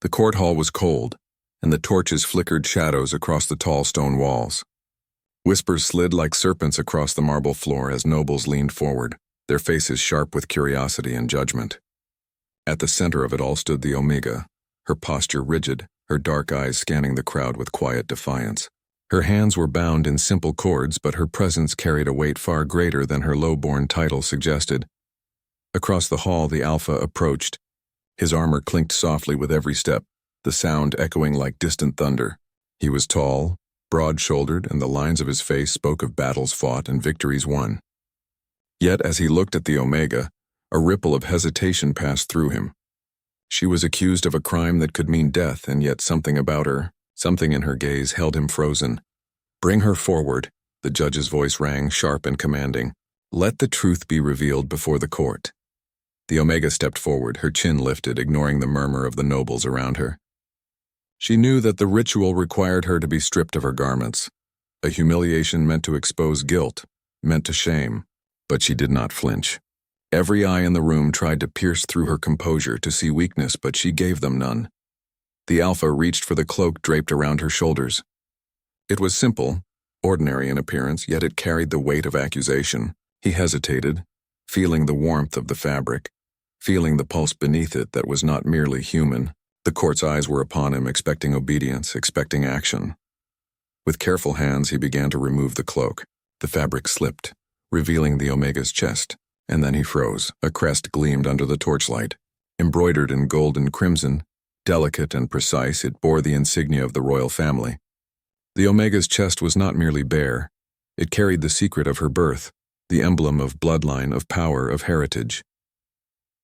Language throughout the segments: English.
The court hall was cold, and the torches flickered shadows across the tall stone walls. Whispers slid like serpents across the marble floor as nobles leaned forward, their faces sharp with curiosity and judgment. At the center of it all stood the Omega, her posture rigid, her dark eyes scanning the crowd with quiet defiance. Her hands were bound in simple cords, but her presence carried a weight far greater than her low-born title suggested. Across the hall, the Alpha approached. His armor clinked softly with every step, the sound echoing like distant thunder. He was tall, broad-shouldered, and the lines of his face spoke of battles fought and victories won. Yet, as he looked at the Omega, a ripple of hesitation passed through him. She was accused of a crime that could mean death, and yet something about her, something in her gaze, held him frozen. "Bring her forward," the judge's voice rang, sharp and commanding. "Let the truth be revealed before the court." The Omega stepped forward, her chin lifted, ignoring the murmur of the nobles around her. She knew that the ritual required her to be stripped of her garments, a humiliation meant to expose guilt, meant to shame, but she did not flinch. Every eye in the room tried to pierce through her composure to see weakness, but she gave them none. The Alpha reached for the cloak draped around her shoulders. It was simple, ordinary in appearance, yet it carried the weight of accusation. He hesitated, feeling the warmth of the fabric, feeling the pulse beneath it that was not merely human. The court's eyes were upon him, expecting obedience, expecting action. With careful hands, he began to remove the cloak. The fabric slipped, revealing the Omega's chest, and then he froze. A crest gleamed under the torchlight. Embroidered in gold and crimson, delicate and precise, it bore the insignia of the royal family. The Omega's chest was not merely bare. It carried the secret of her birth, the emblem of bloodline, of power, of heritage.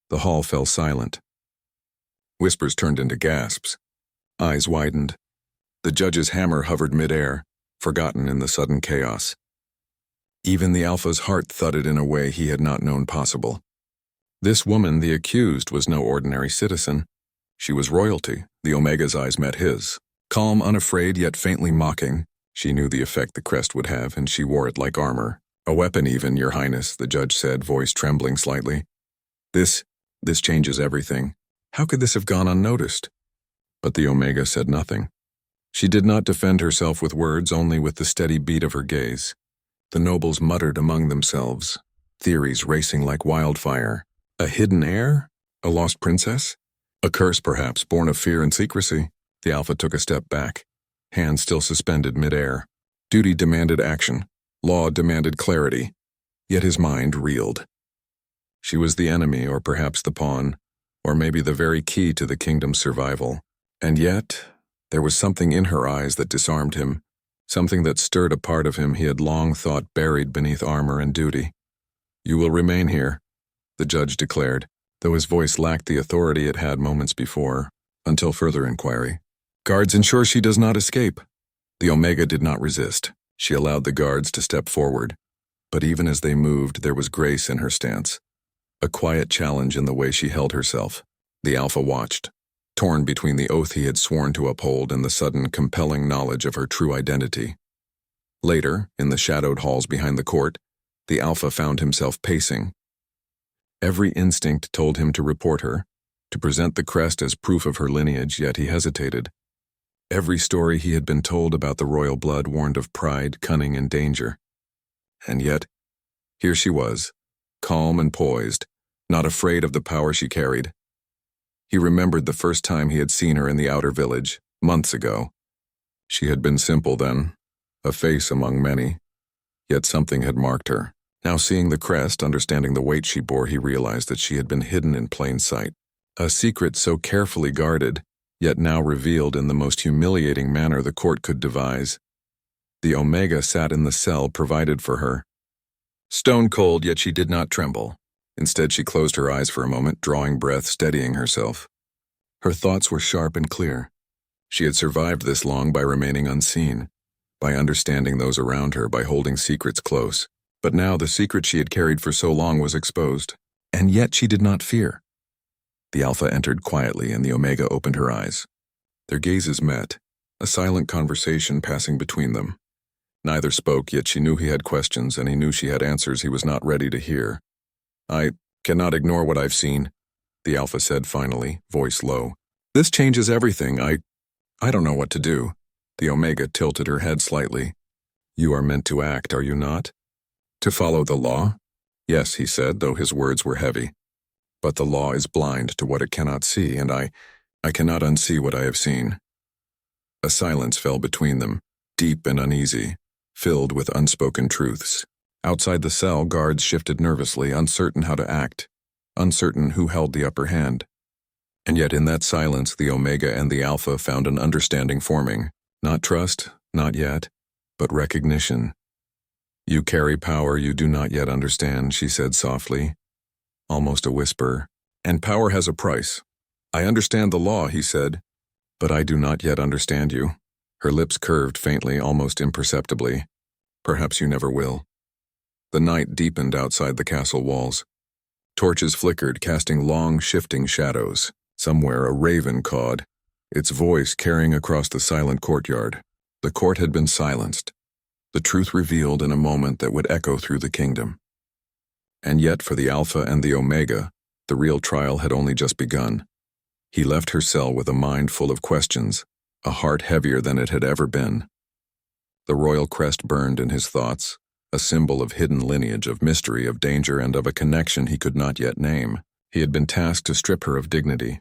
The hall fell silent. Whispers turned into gasps. Eyes widened. The judge's hammer hovered mid-air, forgotten in the sudden chaos. Even the Alpha's heart thudded in a way he had not known possible. This woman, the accused, was no ordinary citizen. She was royalty. The Omega's eyes met his. Calm, unafraid, yet faintly mocking. She knew the effect the crest would have, and she wore it like armor. "A weapon even, Your Highness," the judge said, voice trembling slightly. This changes everything. How could this have gone unnoticed?" But the Omega said nothing. She did not defend herself with words, only with the steady beat of her gaze. The nobles muttered among themselves, theories racing like wildfire. A hidden heir? A lost princess? A curse, perhaps, born of fear and secrecy? The Alpha took a step back, hands still suspended mid-air. Duty demanded action. Law demanded clarity. Yet his mind reeled. She was the enemy, or perhaps the pawn, or maybe the very key to the kingdom's survival. And yet, there was something in her eyes that disarmed him, something that stirred a part of him he had long thought buried beneath armor and duty. "You will remain here," the judge declared, though his voice lacked the authority it had moments before, until further inquiry. "Guards, ensure she does not escape." The Omega did not resist. She allowed the guards to step forward, but even as they moved, there was grace in her stance, a quiet challenge in the way she held herself. The Alpha watched, torn between the oath he had sworn to uphold and the sudden, compelling knowledge of her true identity. Later, in the shadowed halls behind the court, the Alpha found himself pacing. Every instinct told him to report her, to present the crest as proof of her lineage, yet he hesitated. Every story he had been told about the royal blood warned of pride, cunning, and danger. And yet, here she was, calm and poised, not afraid of the power she carried. He remembered the first time he had seen her in the outer village, months ago. She had been simple then, a face among many, yet something had marked her. Now seeing the crest, understanding the weight she bore, he realized that she had been hidden in plain sight. A secret so carefully guarded, yet now revealed in the most humiliating manner the court could devise. The Omega sat in the cell provided for her. Stone cold, yet she did not tremble. Instead, she closed her eyes for a moment, drawing breath, steadying herself. Her thoughts were sharp and clear. She had survived this long by remaining unseen, by understanding those around her, by holding secrets close. But now the secret she had carried for so long was exposed, and yet she did not fear. The Alpha entered quietly, and the Omega opened her eyes. Their gazes met, a silent conversation passing between them. Neither spoke, yet she knew he had questions, and he knew she had answers he was not ready to hear. "I cannot ignore what I've seen," the Alpha said finally, voice low. This changes everything. I don't know what to do. The Omega tilted her head slightly. You are meant to act, are you not? To follow the law? Yes, he said, though his words were heavy. But the law is blind to what it cannot see, and I cannot unsee what I have seen. A silence fell between them, deep and uneasy, filled with unspoken truths. Outside the cell, guards shifted nervously, uncertain how to act, uncertain who held the upper hand. And yet in that silence, the Omega and the Alpha found an understanding forming. Not trust, not yet, but recognition. You carry power you do not yet understand, she said softly, almost a whisper. And power has a price. I understand the law, he said, but I do not yet understand you. Her lips curved faintly, almost imperceptibly. Perhaps you never will. The night deepened outside the castle walls. Torches flickered, casting long, shifting shadows. Somewhere a raven cawed, its voice carrying across the silent courtyard. The court had been silenced, the truth revealed in a moment that would echo through the kingdom. And yet for the Alpha and the Omega, the real trial had only just begun. He left her cell with a mind full of questions, a heart heavier than it had ever been. The royal crest burned in his thoughts, a symbol of hidden lineage, of mystery, of danger, and of a connection he could not yet name. He had been tasked to strip her of dignity,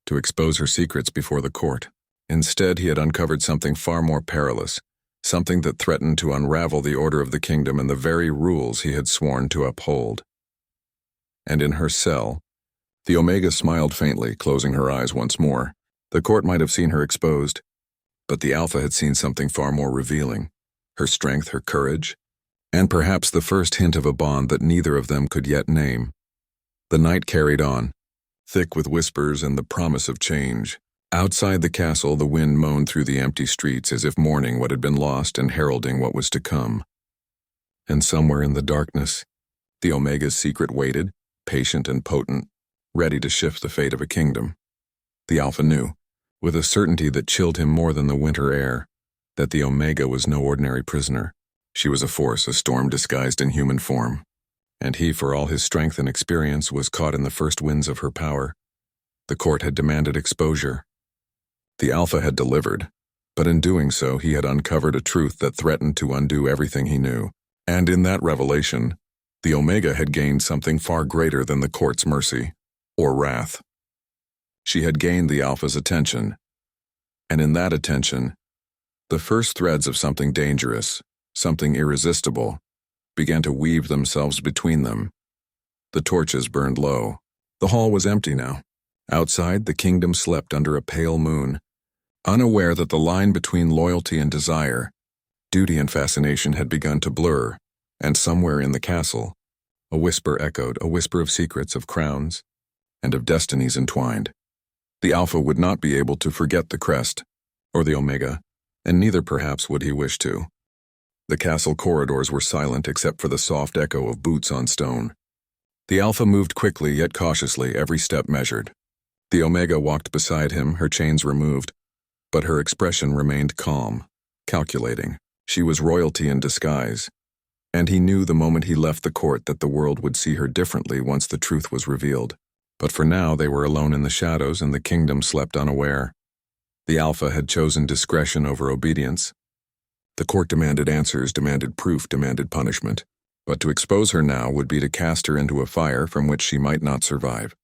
to expose her secrets before the court. Instead, he had uncovered something far more perilous, something that threatened to unravel the order of the kingdom and the very rules he had sworn to uphold. And in her cell, the Omega smiled faintly, closing her eyes once more. The court might have seen her exposed, but the Alpha had seen something far more revealing, her strength, her courage, and perhaps the first hint of a bond that neither of them could yet name. The night carried on, thick with whispers and the promise of change. Outside the castle, the wind moaned through the empty streets as if mourning what had been lost and heralding what was to come. And somewhere in the darkness, the Omega's secret waited, patient and potent, ready to shift the fate of a kingdom. The Alpha knew, with a certainty that chilled him more than the winter air, that the Omega was no ordinary prisoner. She was a force, a storm disguised in human form. And he, for all his strength and experience, was caught in the first winds of her power. The court had demanded exposure. The Alpha had delivered, but in doing so he had uncovered a truth that threatened to undo everything he knew. And in that revelation, the Omega had gained something far greater than the court's mercy, or wrath. She had gained the Alpha's attention, and in that attention, the first threads of something dangerous, something irresistible, began to weave themselves between them. The torches burned low. The hall was empty now. Outside, the kingdom slept under a pale moon, unaware that the line between loyalty and desire, duty and fascination had begun to blur, and somewhere in the castle, a whisper echoed, a whisper of secrets, of crowns, and of destinies entwined. The Alpha would not be able to forget the Crest, or the Omega, and neither perhaps would he wish to. The castle corridors were silent except for the soft echo of boots on stone. The Alpha moved quickly yet cautiously, every step measured. The Omega walked beside him, her chains removed, but her expression remained calm, calculating. She was royalty in disguise, and he knew the moment he left the court that the world would see her differently once the truth was revealed. But for now they were alone in the shadows and the kingdom slept unaware. The Alpha had chosen discretion over obedience. The court demanded answers, demanded proof, demanded punishment. But to expose her now would be to cast her into a fire from which she might not survive.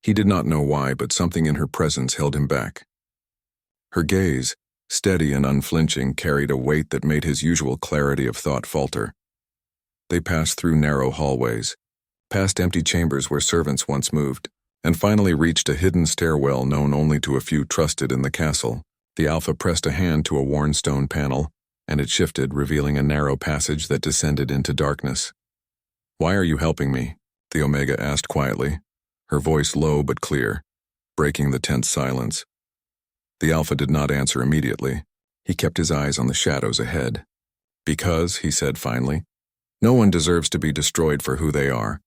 He did not know why, but something in her presence held him back. Her gaze, steady and unflinching, carried a weight that made his usual clarity of thought falter. They passed through narrow hallways, past empty chambers where servants once moved, and finally reached a hidden stairwell known only to a few trusted in the castle. The Alpha pressed a hand to a worn stone panel, and it shifted, revealing a narrow passage that descended into darkness. "Why are you helping me?" the Omega asked quietly, her voice low but clear, breaking the tense silence. The Alpha did not answer immediately. He kept his eyes on the shadows ahead. "Because," he said finally, "no one deserves to be destroyed for who they are,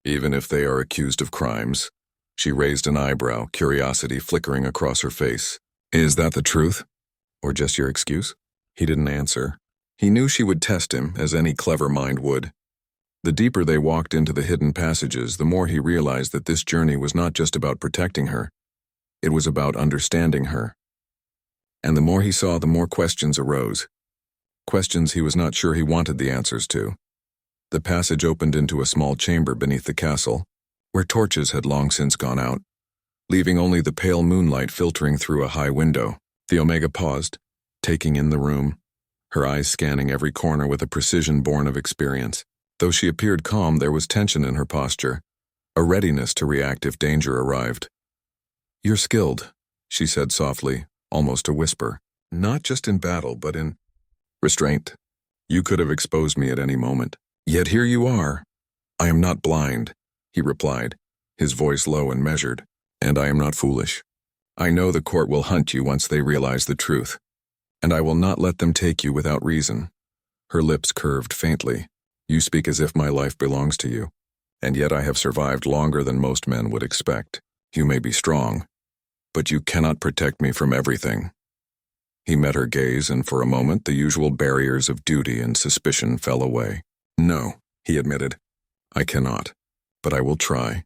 even if they are accused of crimes." She raised an eyebrow, curiosity flickering across her face. "Is that the truth? Or just your excuse?" He didn't answer. He knew she would test him, as any clever mind would. The deeper they walked into the hidden passages, the more he realized that this journey was not just about protecting her. It was about understanding her. And the more he saw, the more questions arose. Questions he was not sure he wanted the answers to. The passage opened into a small chamber beneath the castle, where torches had long since gone out, leaving only the pale moonlight filtering through a high window. The Omega paused, taking in the room, her eyes scanning every corner with a precision born of experience. Though she appeared calm, there was tension in her posture, a readiness to react if danger arrived. "You're skilled," she said softly, almost a whisper. "Not just in battle, but in restraint. You could have exposed me at any moment. Yet here you are." "I am not blind," he replied, his voice low and measured. "And I am not foolish. I know the court will hunt you once they realize the truth. And I will not let them take you without reason." Her lips curved faintly. "You speak as if my life belongs to you. And yet I have survived longer than most men would expect. You may be strong, but you cannot protect me from everything." He met her gaze, and for a moment the usual barriers of duty and suspicion fell away. "No," he admitted. "I cannot, but I will try."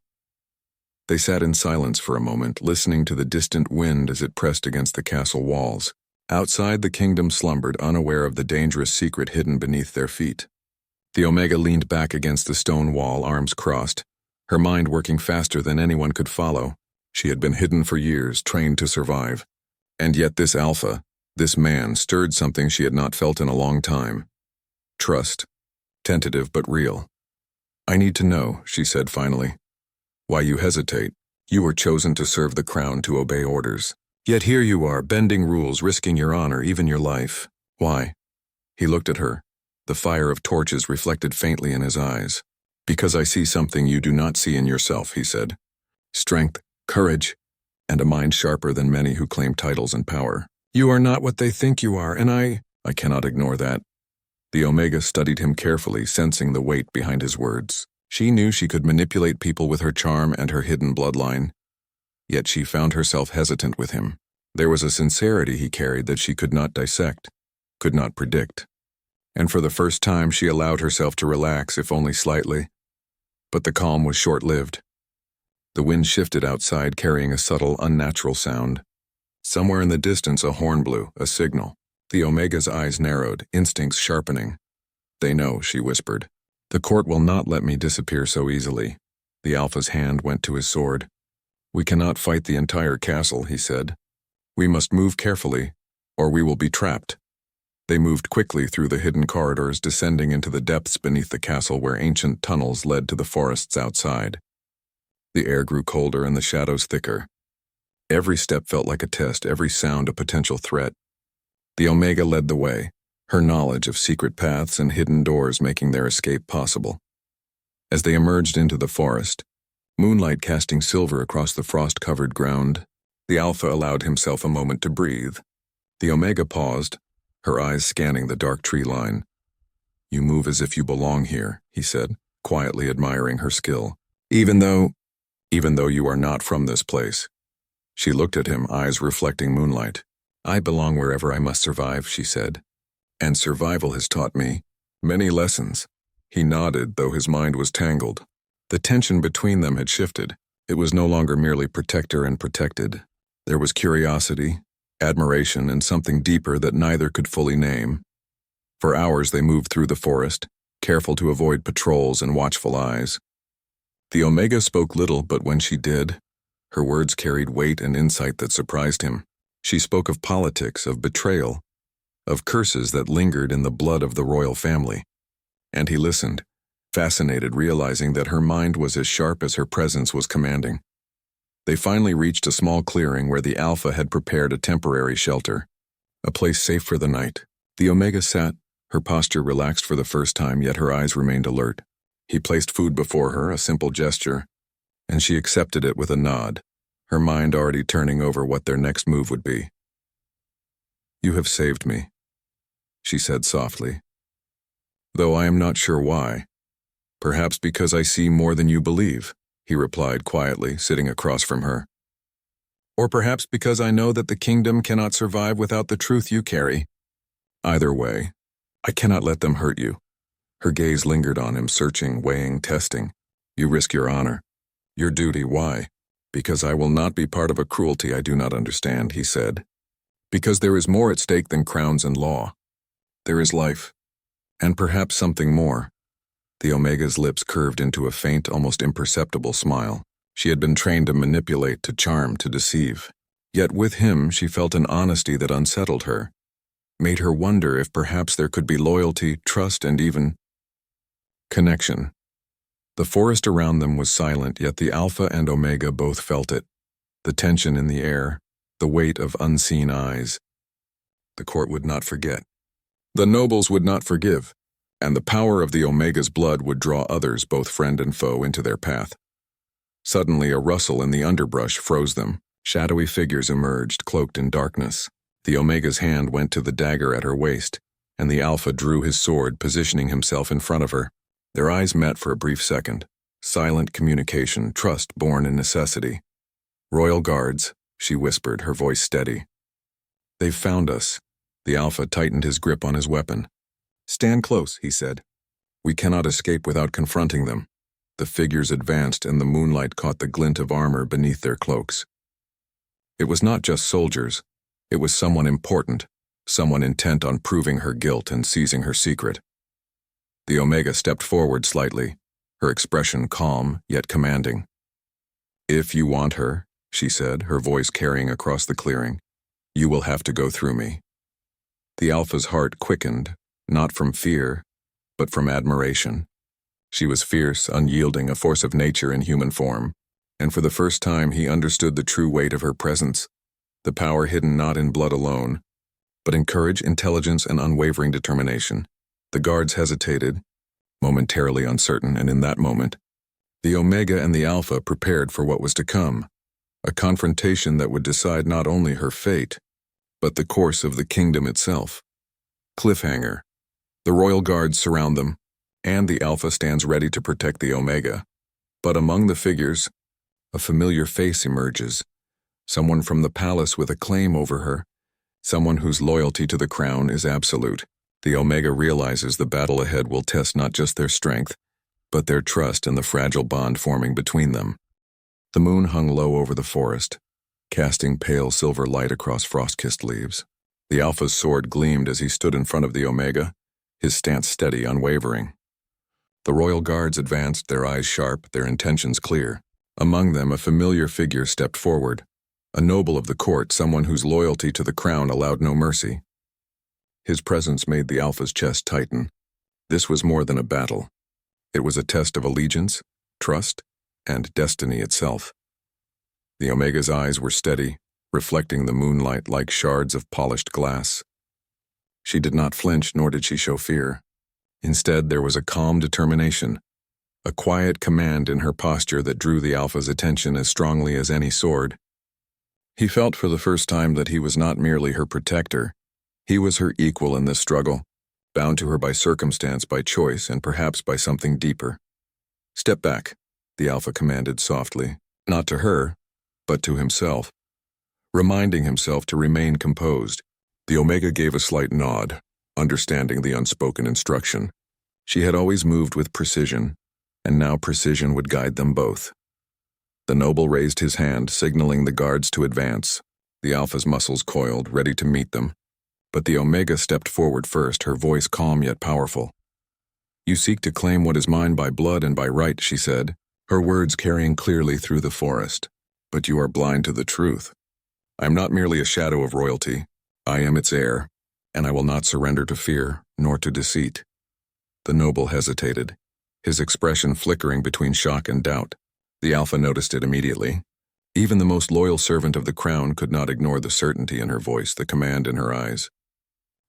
They sat in silence for a moment, listening to the distant wind as it pressed against the castle walls. Outside, the kingdom slumbered, unaware of the dangerous secret hidden beneath their feet. The Omega leaned back against the stone wall, arms crossed, her mind working faster than anyone could follow. She had been hidden for years, trained to survive. And yet this Alpha, this man, stirred something she had not felt in a long time. Trust. Tentative but real. "I need to know," she said finally. "Why you hesitate? You were chosen to serve the crown, to obey orders. Yet here you are, bending rules, risking your honor, even your life. Why?" He looked at her. The fire of torches reflected faintly in his eyes. "Because I see something you do not see in yourself," he said. "Strength, courage, and a mind sharper than many who claim titles and power. You are not what they think you are, and I cannot ignore that." The Omega studied him carefully, sensing the weight behind his words. She knew she could manipulate people with her charm and her hidden bloodline. Yet she found herself hesitant with him. There was a sincerity he carried that she could not dissect, could not predict. And for the first time she allowed herself to relax, if only slightly. But the calm was short-lived. The wind shifted outside, carrying a subtle, unnatural sound. Somewhere in the distance a horn blew, a signal. The Omega's eyes narrowed, instincts sharpening. "They know," she whispered. "The court will not let me disappear so easily." The Alpha's hand went to his sword. "We cannot fight the entire castle," he said. "We must move carefully, or we will be trapped." They moved quickly through the hidden corridors, descending into the depths beneath the castle where ancient tunnels led to the forests outside. The air grew colder and the shadows thicker. Every step felt like a test, every sound a potential threat. The Omega led the way, her knowledge of secret paths and hidden doors making their escape possible. As they emerged into the forest, moonlight casting silver across the frost-covered ground, the Alpha allowed himself a moment to breathe. The Omega paused, her eyes scanning the dark tree line. "You move as if you belong here," he said, quietly admiring her skill. Even though you are not from this place." She looked at him, eyes reflecting moonlight. "I belong wherever I must survive," she said. "And survival has taught me many lessons." He nodded, though his mind was tangled. The tension between them had shifted. It was no longer merely protector and protected. There was curiosity, admiration, and something deeper that neither could fully name. For hours they moved through the forest, careful to avoid patrols and watchful eyes. The Omega spoke little, but when she did, her words carried weight and insight that surprised him. She spoke of politics, of betrayal, of curses that lingered in the blood of the royal family. And he listened, fascinated, realizing that her mind was as sharp as her presence was commanding. They finally reached a small clearing where the Alpha had prepared a temporary shelter, a place safe for the night. The Omega sat, her posture relaxed for the first time, yet her eyes remained alert. He placed food before her, a simple gesture, and she accepted it with a nod, her mind already turning over what their next move would be. "You have saved me," she said softly. "Though I am not sure why. Perhaps because I see more than you believe," he replied quietly, sitting across from her. "Or perhaps because I know that the kingdom cannot survive without the truth you carry. Either way, I cannot let them hurt you." Her gaze lingered on him, searching, weighing, testing. "You risk your honor, your duty. Why?" Because I will not be part of a cruelty I do not understand, he said. Because there is more at stake than crowns and law. There is life, and perhaps something more. The Omega's lips curved into a faint, almost imperceptible smile. She had been trained to manipulate, to charm, to deceive. Yet with him she felt an honesty that unsettled her, made her wonder if perhaps there could be loyalty, trust, and even connection. The forest around them was silent, yet the Alpha and Omega both felt it. The tension in the air, the weight of unseen eyes. The court would not forget. The nobles would not forgive, and the power of the Omega's blood would draw others, both friend and foe, into their path. Suddenly a rustle in the underbrush froze them. Shadowy figures emerged, cloaked in darkness. The Omega's hand went to the dagger at her waist, and the Alpha drew his sword, positioning himself in front of her. Their eyes met for a brief second. Silent communication, trust born in necessity. "Royal guards," she whispered, her voice steady. "They've found us." The Alpha tightened his grip on his weapon. "Stand close," he said. "We cannot escape without confronting them." The figures advanced, and the moonlight caught the glint of armor beneath their cloaks. It was not just soldiers. It was someone important, someone intent on proving her guilt and seizing her secret. The Omega stepped forward slightly, her expression calm yet commanding. "If you want her," she said, her voice carrying across the clearing, "you will have to go through me." The Alpha's heart quickened, not from fear, but from admiration. She was fierce, unyielding, a force of nature in human form, and for the first time he understood the true weight of her presence, the power hidden not in blood alone, but in courage, intelligence, and unwavering determination. The guards hesitated, momentarily uncertain, and in that moment, the Omega and the Alpha prepared for what was to come, a confrontation that would decide not only her fate, but the course of the kingdom itself. Cliffhanger. The royal guards surround them, and the Alpha stands ready to protect the Omega. But among the figures, a familiar face emerges, someone from the palace with a claim over her, someone whose loyalty to the crown is absolute. The Omega realizes the battle ahead will test not just their strength, but their trust in the fragile bond forming between them. The moon hung low over the forest, casting pale silver light across frost-kissed leaves. The Alpha's sword gleamed as he stood in front of the Omega, his stance steady, unwavering. The royal guards advanced, their eyes sharp, their intentions clear. Among them, a familiar figure stepped forward, a noble of the court, someone whose loyalty to the crown allowed no mercy. His presence made the Alpha's chest tighten. This was more than a battle. It was a test of allegiance, trust, and destiny itself. The Omega's eyes were steady, reflecting the moonlight like shards of polished glass. She did not flinch, nor did she show fear. Instead, there was a calm determination, a quiet command in her posture that drew the Alpha's attention as strongly as any sword. He felt for the first time that he was not merely her protector. He was her equal in this struggle, bound to her by circumstance, by choice, and perhaps by something deeper. "Step back," the Alpha commanded softly, not to her, but to himself, reminding himself to remain composed. The Omega gave a slight nod, understanding the unspoken instruction. She had always moved with precision, and now precision would guide them both. The noble raised his hand, signaling the guards to advance. The Alpha's muscles coiled, ready to meet them. But the Omega stepped forward first, her voice calm yet powerful. "You seek to claim what is mine by blood and by right," she said, her words carrying clearly through the forest. "But you are blind to the truth. I am not merely a shadow of royalty. I am its heir, and I will not surrender to fear, nor to deceit." The noble hesitated, his expression flickering between shock and doubt. The Alpha noticed it immediately. Even the most loyal servant of the crown could not ignore the certainty in her voice, the command in her eyes.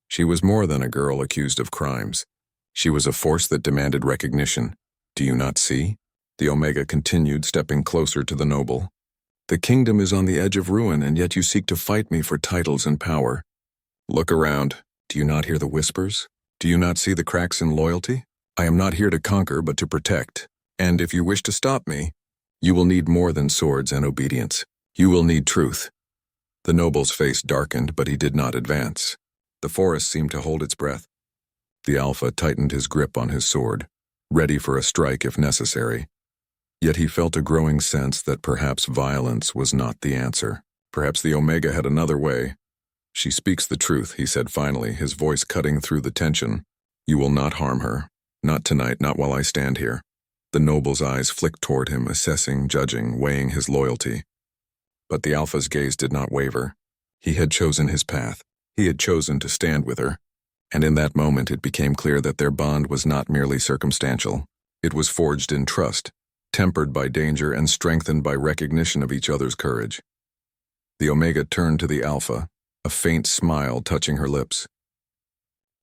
She was more than a girl accused of crimes. She was a force that demanded recognition. "Do you not see?" The Omega continued, stepping closer to the noble. "The kingdom is on the edge of ruin, and yet you seek to fight me for titles and power. Look around. Do you not hear the whispers? Do you not see the cracks in loyalty? I am not here to conquer, but to protect. And if you wish to stop me, you will need more than swords and obedience. You will need truth." The noble's face darkened, but he did not advance. The forest seemed to hold its breath. The Alpha tightened his grip on his sword, ready for a strike if necessary. Yet he felt a growing sense that perhaps violence was not the answer. Perhaps the Omega had another way. "She speaks the truth," he said finally, his voice cutting through the tension. "You will not harm her. Not tonight, not while I stand here." The noble's eyes flicked toward him, assessing, judging, weighing his loyalty. But the Alpha's gaze did not waver. He had chosen his path. He had chosen to stand with her. And in that moment it became clear that their bond was not merely circumstantial. It was forged in trust, tempered by danger and strengthened by recognition of each other's courage. The Omega turned to the Alpha, a faint smile touching her lips.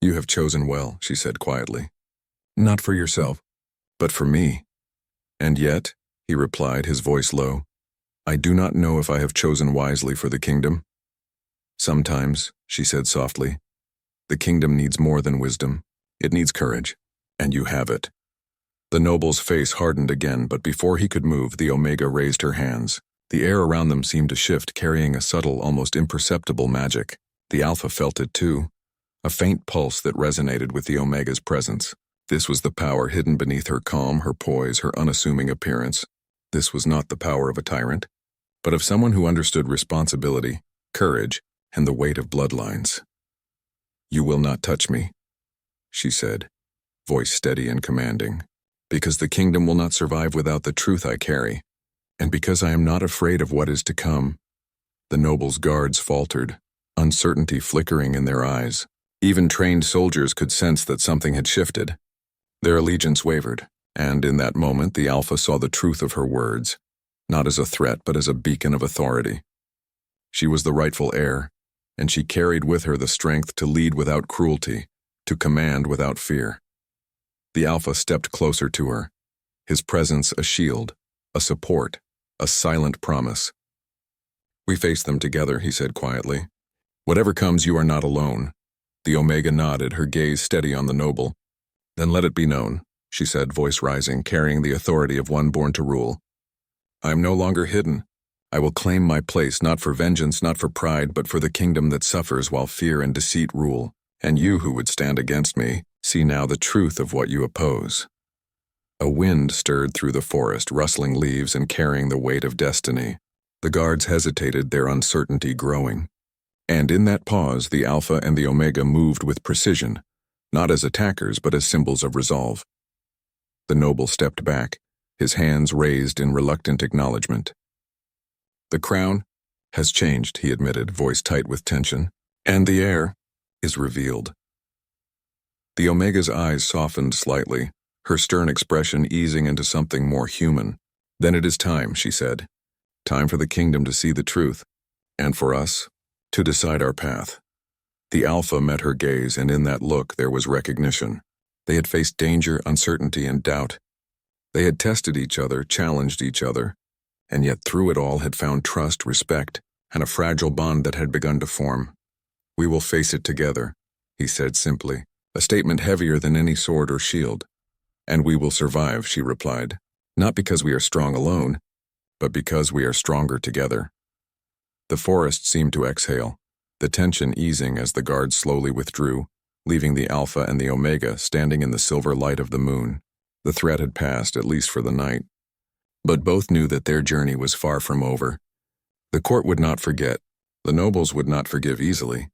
"You have chosen well," she said quietly. "Not for yourself, but for me." "And yet," he replied, his voice low, "I do not know if I have chosen wisely for the kingdom." "Sometimes," she said softly, "the kingdom needs more than wisdom. It needs courage, and you have it." The noble's face hardened again, but before he could move, the Omega raised her hands. The air around them seemed to shift, carrying a subtle, almost imperceptible magic. The Alpha felt it too, a faint pulse that resonated with the Omega's presence. This was the power hidden beneath her calm, her poise, her unassuming appearance. This was not the power of a tyrant, but of someone who understood responsibility, courage, and the weight of bloodlines. "You will not touch me," she said, voice steady and commanding, "because the kingdom will not survive without the truth I carry, and because I am not afraid of what is to come." The noble's guards faltered, uncertainty flickering in their eyes. Even trained soldiers could sense that something had shifted. Their allegiance wavered, and in that moment the Alpha saw the truth of her words, not as a threat but as a beacon of authority. She was the rightful heir, and she carried with her the strength to lead without cruelty, to command without fear. The Alpha stepped closer to her, his presence a shield, a support, a silent promise. "We face them together," he said quietly. "Whatever comes, you are not alone." The Omega nodded, her gaze steady on the noble. "Then let it be known," she said, voice rising, carrying the authority of one born to rule. "I am no longer hidden. I will claim my place, not for vengeance, not for pride, but for the kingdom that suffers while fear and deceit rule. And you who would stand against me, see now the truth of what you oppose." A wind stirred through the forest, rustling leaves and carrying the weight of destiny. The guards hesitated, their uncertainty growing. And in that pause, the Alpha and the Omega moved with precision, not as attackers but as symbols of resolve. The noble stepped back, his hands raised in reluctant acknowledgement. "The crown has changed," he admitted, voice tight with tension, "and the heir is revealed." The Omega's eyes softened slightly, her stern expression easing into something more human. "Then it is time," she said. "Time for the kingdom to see the truth, and for us to decide our path." The Alpha met her gaze, and in that look there was recognition. They had faced danger, uncertainty, and doubt. They had tested each other, challenged each other, and yet through it all had found trust, respect, and a fragile bond that had begun to form. "We will face it together," he said simply, a statement heavier than any sword or shield. "And we will survive," she replied, "not because we are strong alone, but because we are stronger together." The forest seemed to exhale, the tension easing as the guards slowly withdrew, leaving the Alpha and the Omega standing in the silver light of the moon. The threat had passed, at least for the night. But both knew that their journey was far from over. The court would not forget, the nobles would not forgive easily,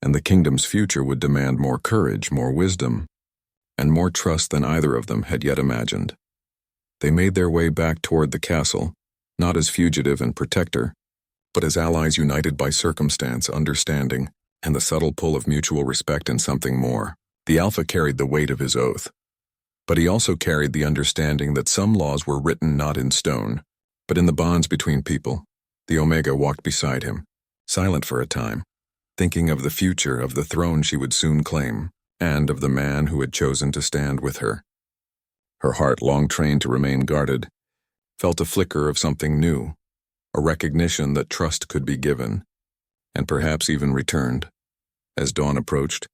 and the kingdom's future would demand more courage, more wisdom, and more trust than either of them had yet imagined. They made their way back toward the castle, not as fugitive and protector, but as allies united by circumstance, understanding, and the subtle pull of mutual respect and something more. The Alpha carried the weight of his oath, but he also carried the understanding that some laws were written not in stone, but in the bonds between people. The Omega walked beside him, silent for a time, thinking of the future, of the throne she would soon claim, and of the man who had chosen to stand with her. Her heart, long trained to remain guarded, felt a flicker of something new, a recognition that trust could be given, and perhaps even returned. As dawn approached,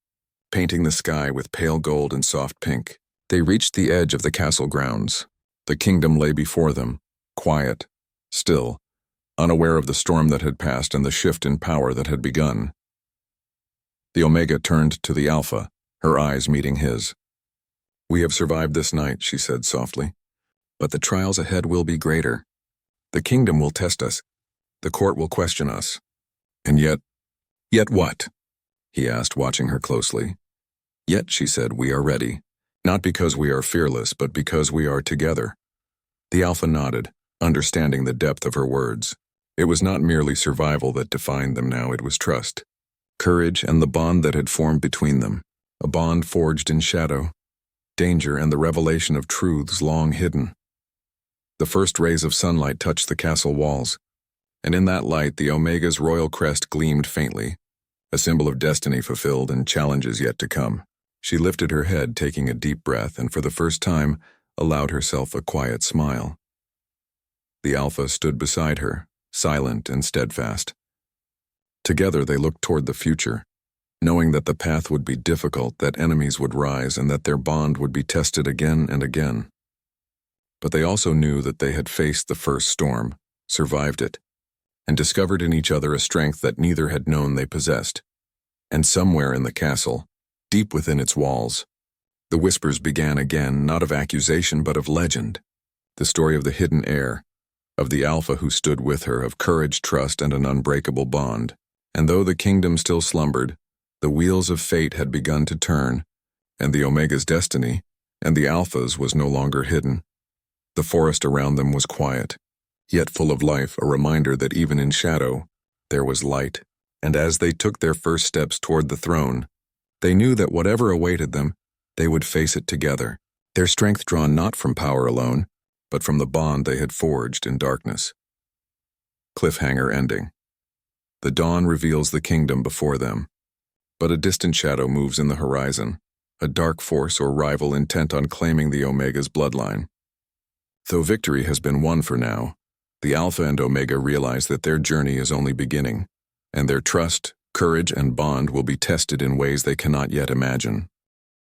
painting the sky with pale gold and soft pink, they reached the edge of the castle grounds. The kingdom lay before them, quiet, still, unaware of the storm that had passed and the shift in power that had begun. The Omega turned to the Alpha, her eyes meeting his. "We have survived this night," she said softly. But the trials ahead will be greater. The kingdom will test us. The court will question us. And yet what? He asked, watching her closely. Yet, she said, we are ready. Not because we are fearless, but because we are together. The Alpha nodded, understanding the depth of her words. It was not merely survival that defined them now, it was trust. Courage and the bond that had formed between them. A bond forged in shadow. Danger and the revelation of truths long hidden. The first rays of sunlight touched the castle walls, and in that light the Omega's royal crest gleamed faintly, a symbol of destiny fulfilled and challenges yet to come. She lifted her head, taking a deep breath, and for the first time allowed herself a quiet smile. The Alpha stood beside her, silent and steadfast. Together they looked toward the future, knowing that the path would be difficult, that enemies would rise, and that their bond would be tested again and again. But they also knew that they had faced the first storm, survived it, and discovered in each other a strength that neither had known they possessed. And somewhere in the castle, deep within its walls, the whispers began again, not of accusation but of legend. The story of the hidden heir, of the Alpha who stood with her, of courage, trust, and an unbreakable bond. And though the kingdom still slumbered, the wheels of fate had begun to turn, and the Omega's destiny, and the Alpha's, was no longer hidden. The forest around them was quiet, yet full of life, a reminder that even in shadow, there was light. And as they took their first steps toward the throne, they knew that whatever awaited them, they would face it together, their strength drawn not from power alone, but from the bond they had forged in darkness. Cliffhanger ending. The dawn reveals the kingdom before them, but a distant shadow moves in the horizon, a dark force or rival intent on claiming the Omega's bloodline. Though victory has been won for now, the Alpha and Omega realize that their journey is only beginning, and their trust, courage, and bond will be tested in ways they cannot yet imagine.